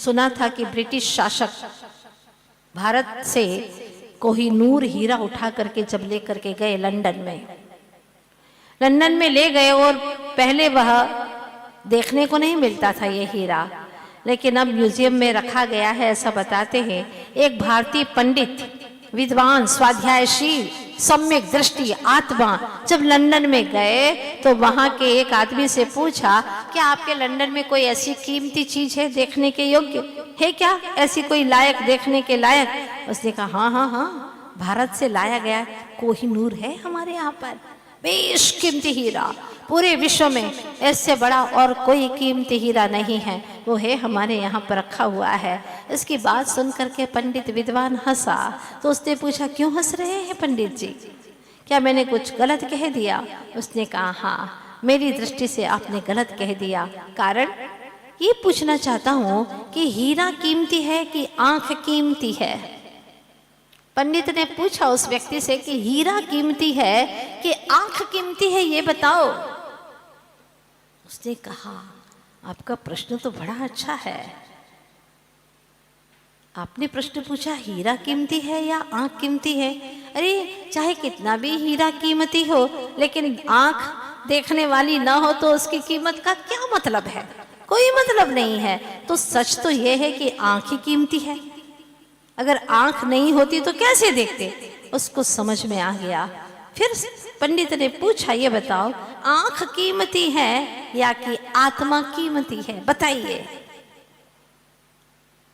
सुना था कि ब्रिटिश शासक भारत से कोहिनूर हीरा उठा करके जब ले करके गए लंदन में ले गए, और पहले वह देखने को नहीं मिलता था ये हीरा, लेकिन अब म्यूजियम में रखा गया है। ऐसा बताते हैं एक भारतीय पंडित, विद्वान, स्वाध्यायशील, सम्यक दृष्टि आत्मा जब लंदन में गए तो वहां के एक आदमी से पूछा, क्या आपके लंदन में कोई ऐसी कीमती चीज है देखने के योग्य है क्या, ऐसी कोई लायक, देखने के लायक? उसने कहा हाँ हाँ हाँ, भारत से लाया गया कोहिनूर है हमारे यहाँ पर, बेशकीमती हीरा, पूरे विश्व में इससे बड़ा और कोई कीमती हीरा नहीं है, वो है हमारे यहाँ पर रखा हुआ है। इसकी बात सुन करके पंडित विद्वान हंसा। तो उसने पूछा, क्यों हंस रहे हैं पंडित जी, क्या मैंने कुछ गलत कह दिया? उसने कहा हाँ, मेरी दृष्टि से आपने गलत कह दिया। कारण ये पूछना चाहता हूँ कि हीरा कीमती है कि आंख कीमती है? पंडित ने पूछा उस व्यक्ति से कि हीरा कीमती है कि आंख कीमती है, ये बताओ। उसने कहा, आपका प्रश्न तो बड़ा अच्छा है। आपने प्रश्न पूछा हीरा कीमती है या आंख कीमती है? अरे चाहे कितना भी हीरा कीमती हो, लेकिन आंख देखने वाली ना हो तो उसकी कीमत का क्या मतलब है? कोई मतलब नहीं है। तो सच तो यह है कि आंख ही कीमती है। अगर आंख नहीं होती तो कैसे देखते? उसको समझ में आ गया। फिर पंडित ने पूछा, ये बताओ, आंख कीमती है या कि आत्मा कीमती है? बताइए।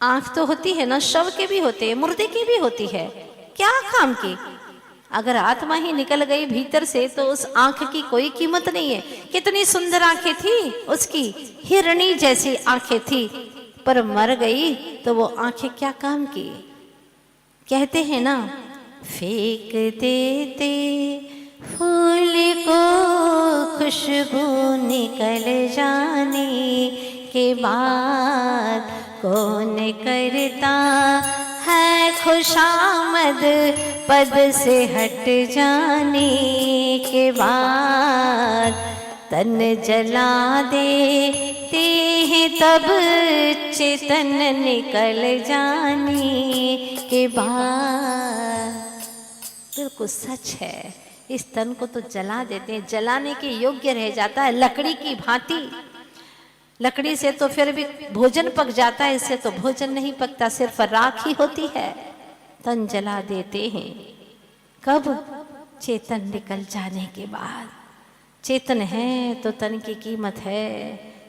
आंख तो होती है ना, शव के भी होते हैं, मुर्दे की भी होती है, क्या काम की? अगर आत्मा ही निकल गई भीतर से तो उस आंख की कोई कीमत नहीं है। कितनी सुंदर आंखें थी उसकी, हिरणी जैसी आंखें थी, पर मर गई तो वो आंखें क्या काम की? कहते हैं ना, फेंक देते फूल को खुशबू निकल जाने के बाद, कौन करता है खुशामद पद से हट जाने के बाद, तन जला देते हैं तब चेतन निकल जाने के बाद। बिल्कुल सच है, इस तन को तो जला देते हैं, जलाने के योग्य रह जाता है, लकड़ी की भांति। लकड़ी से तो फिर भी भोजन पक जाता है, इससे तो भोजन नहीं पकता, सिर्फ राख ही होती है। तन जला देते हैं कब? चेतन निकल जाने के बाद। चेतन है तो तन की कीमत है,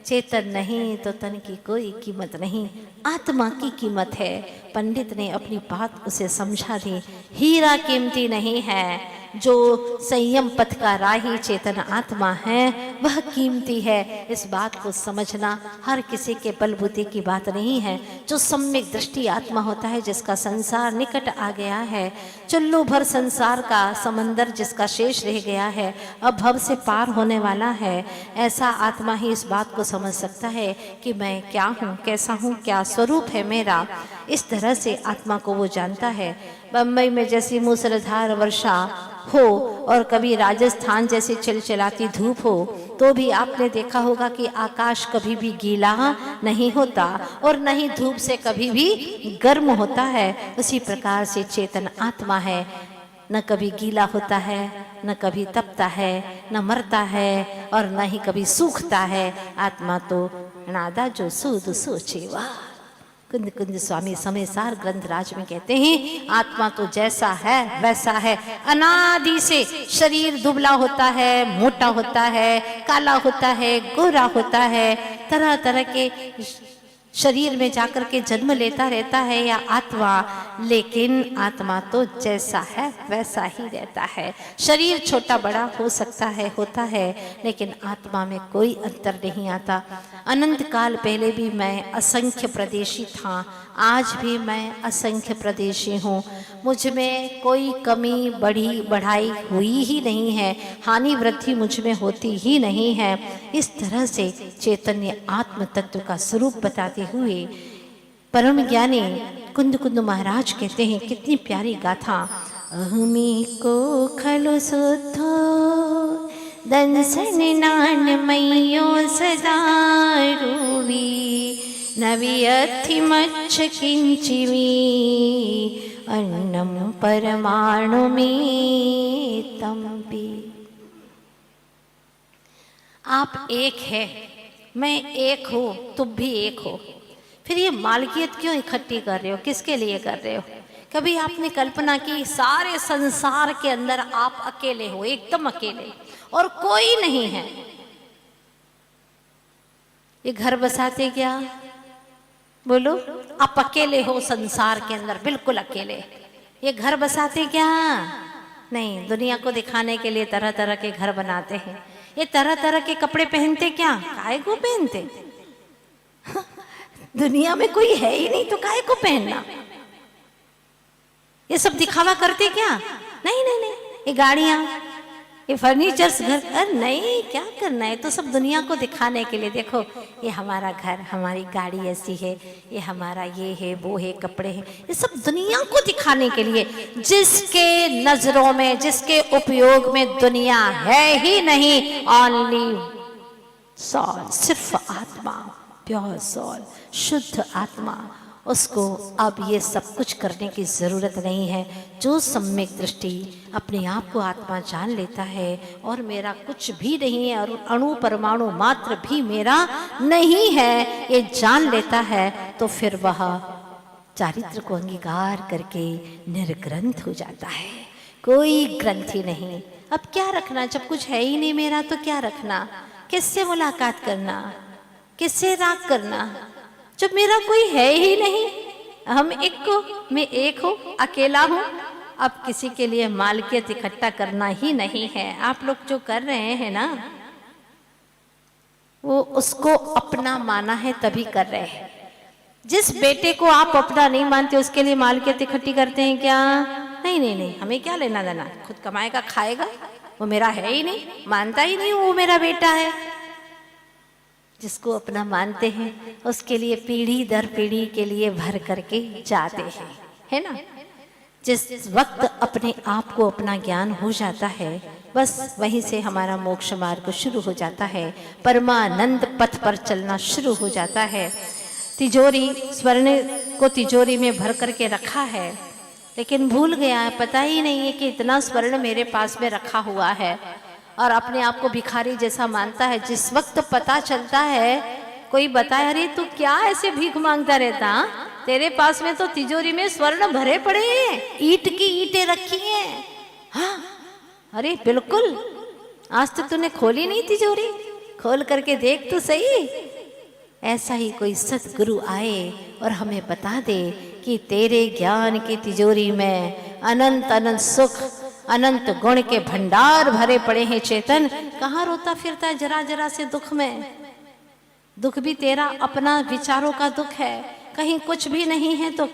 चेतन नहीं तो तन की कोई कीमत नहीं, आत्मा की कीमत है। पंडित ने अपनी बात उसे समझा दी। हीरा कीमती नहीं है, जो संयम पथ का राही चेतन आत्मा है वह कीमती है। इस बात को समझना हर किसी के बलबूते की बात नहीं है। जो सम्यक दृष्टि आत्मा होता है, जिसका संसार निकट आ गया है, चुल्लू भर संसार का समंदर जिसका शेष रह गया है, अब भव से पार होने वाला है, ऐसा आत्मा ही इस बात को समझ सकता है कि मैं क्या हूँ, कैसा हूँ, क्या स्वरूप है मेरा। इस तरह से आत्मा को वो जानता है। बम्बई में जैसी मूसलाधार वर्षा हो और कभी राजस्थान जैसी चिलचिलाती धूप हो, तो भी आपने देखा होगा कि आकाश कभी भी गीला नहीं होता और न ही धूप से कभी भी गर्म होता है। उसी प्रकार से चेतन आत्मा है, न कभी गीला होता है, न कभी तपता है, न मरता है और न ही कभी सूखता है। आत्मा तो नादा जो सूद सोचे। वाह! कुंद कुंद स्वामी समयसार ग्रंथराज में कहते हैं, आत्मा तो जैसा है वैसा है। अनादि से शरीर दुबला होता है, मोटा होता है, काला होता है, गोरा होता है, तरह तरह के शरीर में जाकर के जन्म लेता रहता है या आत्मा, लेकिन आत्मा तो जैसा है वैसा ही रहता है। शरीर छोटा बड़ा हो सकता है, होता है, लेकिन आत्मा में कोई अंतर नहीं आता। अनंत काल पहले भी मैं असंख्य प्रदेशी था, आज भी मैं असंख्य प्रदेशी हूँ। मुझ में कोई कमी बढ़ाई हुई ही नहीं है, हानि वृद्धि मुझ में होती ही नहीं है। इस तरह से चैतन्य आत्म तत्व का स्वरूप बताते हुए परम ज्ञानी कुंद कुंद महाराज कहते हैं, कितनी प्यारी गाथा। अहमी को खलो सुधो दंसन नान मैयो सदा रूवी, न वियथि मच्छ किंचिमी अन्नम परमाणुमी तंपि। आप एक है, मैं एक हूं, तुम भी एक हो, फिर ये मालकियत क्यों इकट्ठी कर रहे हो, किसके लिए कर रहे हो? कभी आपने कल्पना की सारे संसार के अंदर आप अकेले हो, एकदम अकेले, और कोई नहीं है? ये घर बसाते क्या? बोलो, आप अकेले हो संसार के अंदर, बिल्कुल अकेले। ये घर बसाते क्या? नहीं, दुनिया को दिखाने के लिए तरह तरह के घर बनाते हैं। ये तरह तरह के कपड़े पहनते क्या? काहे को पहनते? दुनिया में कोई है ही नहीं तो काहे को पहनना? ये सब दिखावा करते क्या? नहीं नहीं नहीं, ये गाड़ियां, ये फर्नीचर्स, घर, अरे नहीं, क्या करना है? तो सब दुनिया को दिखाने के लिए। देखो, ये हमारा घर, हमारी गाड़ी ऐसी है, ये हमारा ये है, वो है, कपड़े हैं, ये सब दुनिया को दिखाने के लिए। जिसके नजरों में, जिसके उपयोग में दुनिया है ही नहीं, ओनली सोल, सिर्फ आत्मा, प्योर सोल, शुद्ध आत्मा, उसको अब ये सब कुछ करने की ज़रूरत नहीं है। जो सम्यक दृष्टि अपने आप को आत्मा जान लेता है और मेरा कुछ भी नहीं है और अणु परमाणु मात्र भी मेरा नहीं है, ये जान लेता है, तो फिर वह चारित्र को अंगीकार करके निर्ग्रंथ हो जाता है। कोई ग्रंथि नहीं। अब क्या रखना, जब कुछ है ही नहीं मेरा तो क्या रखना? किससे मुलाकात करना, किससे राग करना, जब मेरा कोई है ही नहीं? हम एक को, मैं एक हूँ, अकेला हूँ। अब किसी के लिए मालकियत इकट्ठा करना ही नहीं है। आप लोग जो कर रहे हैं ना, वो उसको अपना माना है तभी कर रहे हैं। जिस बेटे को आप अपना नहीं मानते उसके लिए मालकियत इकट्ठी करते हैं क्या? नहीं नहीं नहीं, हमें क्या लेना देना, खुद कमाएगा खाएगा, वो मेरा है ही नहीं, मानता ही नहीं वो मेरा बेटा है। जिसको अपना मानते हैं उसके लिए पीढ़ी दर पीढ़ी के लिए भर करके जाते हैं, है ना? जिस वक्त अपने आप को अपना ज्ञान हो जाता है, बस वहीं से हमारा मोक्ष मार्ग शुरू हो जाता है, परमानंद पथ पर चलना शुरू हो जाता है। तिजोरी, स्वर्ण को तिजोरी में भर करके रखा है, लेकिन भूल गया है, पता ही नहीं है कि इतना स्वर्ण मेरे पास में रखा हुआ है, और अपने आप को भिखारी जैसा मानता है। जिस वक्त पता चलता है, कोई बताए, अरे तू क्या ऐसे भीख मांगता रहता, तेरे पास में तो तिजोरी में स्वर्ण भरे पड़े हैं, ईंट की ईंटें रखी हैं। हाँ, अरे बिल्कुल, आज तक तूने खोली नहीं तिजोरी, खोल करके देख तो सही। ऐसा ही कोई सतगुरु आए और हमें बता दे कि तेरे ज्ञान की तिजोरी में अनंत अनंत सुख, अनंत गुण के भंडार भरे पड़े हैं। चेतन, कहाँ रोता फिरता है जरा जरा से दुख में? दुख भी तेरा अपना विचारों का दुख है, कहीं कुछ भी नहीं है दुख।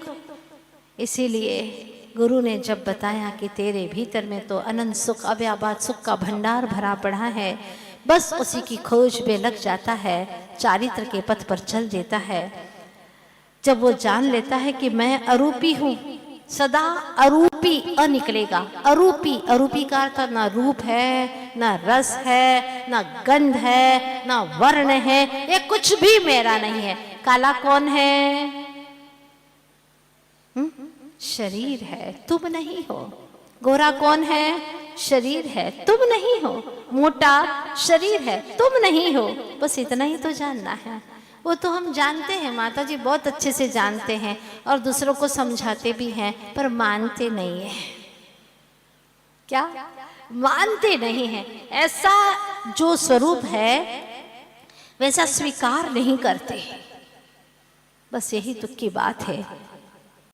इसीलिए गुरु ने जब बताया कि तेरे भीतर में तो अनंत सुख, अव्याबाद सुख का भंडार भरा पड़ा है, बस उसी की खोज में लग जाता है, चारित्र के पथ पर चल देता है। जब वो जान लेता है कि मैं अरूपी हूँ, सदा अरूपी अ निकलेगा। अरूपी, अरूपी का अर्थ ना रूप है, ना रस है, ना गंध है, ना वर्ण है, ये कुछ भी मेरा नहीं है। काला कौन है? शरीर है, तुम नहीं हो। गोरा कौन है? शरीर है, तुम नहीं हो। मोटा शरीर है, तुम नहीं हो। बस इतना ही तो जानना है। वो तो हम जानते हैं, माता जी बहुत अच्छे से जानते हैं और दूसरों को समझाते भी हैं, पर मानते नहीं है। क्या मानते नहीं हैं? ऐसा जो स्वरूप है वैसा स्वीकार नहीं करते। बस यही दुख की बात है।